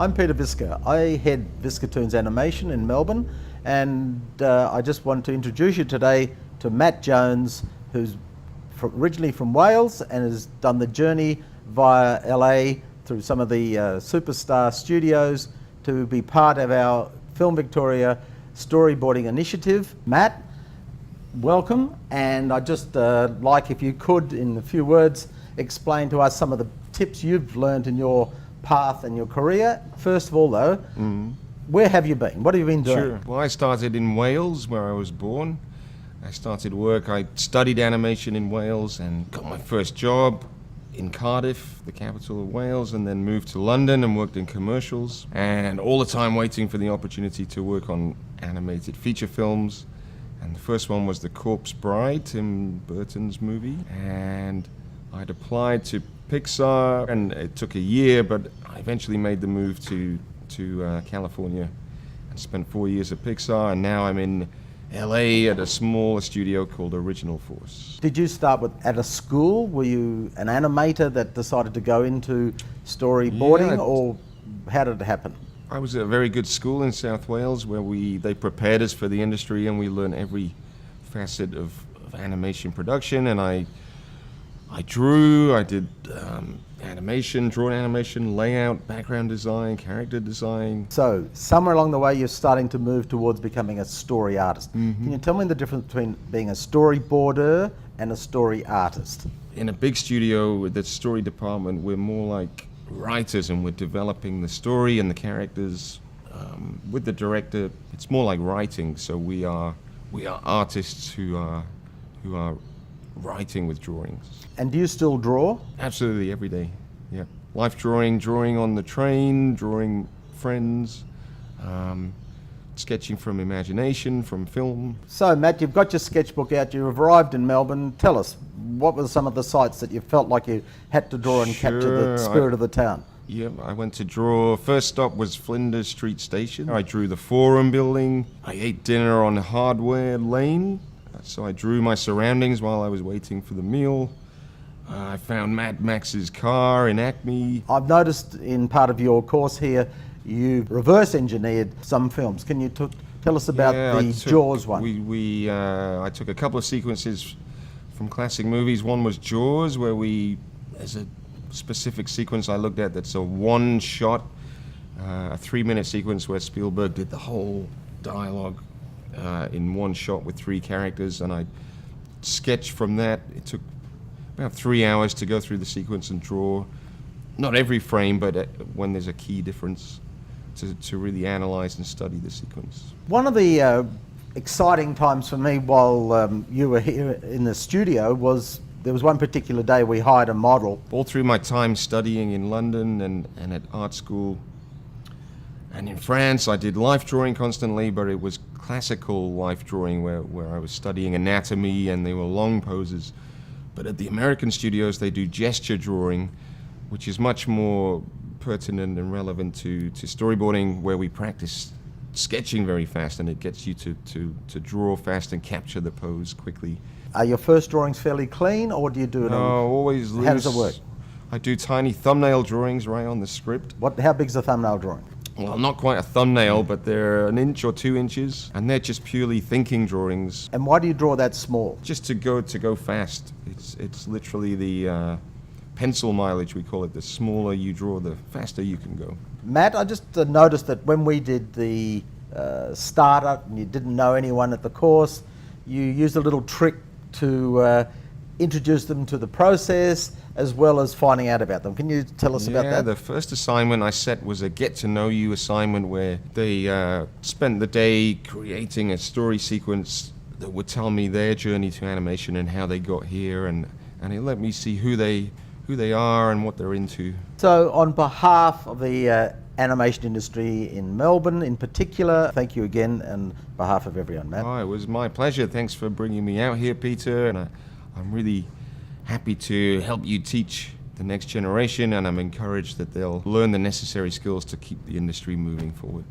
I'm Peter Viska. I head Viskatoons Animation in Melbourne, and I just want to introduce you today to Matt Jones, who's originally from Wales and has done the journey via LA through some of the superstar studios to be part of our Film Victoria storyboarding initiative. Matt, welcome, and I'd just like if you could, in a few words, explain to us some of the tips you've learned in your path and your career. First of all, though, where have you been? What have you been doing? Sure. Well, I started in Wales, where I was born. I started work. I studied animation in Wales and got my first job in Cardiff, the capital of Wales, and then moved to London and worked in commercials. And all the time waiting for the opportunity to work on animated feature films. And the first one was The Corpse Bride, Tim Burton's movie. And I'd applied to Pixar, and it took a year, but I eventually made the move to California and spent 4 years at Pixar, and now I'm in LA at a small studio called Original Force. Did you start at a school? Were you an animator that decided to go into storyboarding, or how did it happen? I was at a very good school in South Wales where they prepared us for the industry, and we learned every facet of animation production, and I drew, I did animation, drawn animation, layout, background design, character design. So, somewhere along the way you're starting to move towards becoming a story artist. Can you tell me the difference between being a storyboarder and a story artist? In a big studio with the story department, we're more like writers, and we're developing the story and the characters. With the director, it's more like writing, so we are artists who are writing with drawings. And do you still draw? Absolutely, every day. Yeah, life drawing on the train, drawing friends, sketching from imagination, from film. So Matt, you've got your sketchbook out, you've arrived in Melbourne. Tell us, what were some of the sites that you felt like you had to draw and capture the spirit of the town? Yeah, I went to draw. First stop was Flinders Street Station. I drew the Forum building. I ate dinner on Hardware Lane. So I drew my surroundings while I was waiting for the meal. I found Mad Max's car in Acme. I've noticed in part of your course here, you reverse engineered some films. Can you tell us about the Jaws one? I took a couple of sequences from classic movies. One was Jaws, where there's a specific sequence I looked at that's a one shot, a 3-minute sequence where Spielberg did the whole dialogue in one shot with 3 characters, and I sketched from that. It took about 3 hours to go through the sequence and draw, not every frame, but when there's a key difference, to really analyze and study the sequence. One of the exciting times for me while you were here in the studio was there was one particular day we hired a model. All through my time studying in London and at art school and in France, I did life drawing constantly, but it was classical life drawing where I was studying anatomy and they were long poses. But at the American studios, they do gesture drawing, which is much more pertinent and relevant to storyboarding, where we practice sketching very fast, and it gets you to draw fast and capture the pose quickly. Are your first drawings fairly clean, or do you do it always loose. How does it work? I do tiny thumbnail drawings right on the script. How big's a thumbnail drawing? Well, not quite a thumbnail, but they're 1 inch or 2 inches, and they're just purely thinking drawings. And why do you draw that small? Just to go fast. It's literally the pencil mileage, we call it. The smaller you draw, the faster you can go. Matt, I just noticed that when we did the starter and you didn't know anyone at the course, you used a little trick to introduce them to the process as well as finding out about them. Can you tell us about that? Yeah, the first assignment I set was a get-to-know-you assignment where they spent the day creating a story sequence that would tell me their journey to animation and how they got here, and it let me see who they are and what they're into. So on behalf of the animation industry in Melbourne in particular, thank you again on behalf of everyone, Matt. Oh, it was my pleasure. Thanks for bringing me out here, Peter, and I'm really happy to help you teach the next generation, and I'm encouraged that they'll learn the necessary skills to keep the industry moving forward.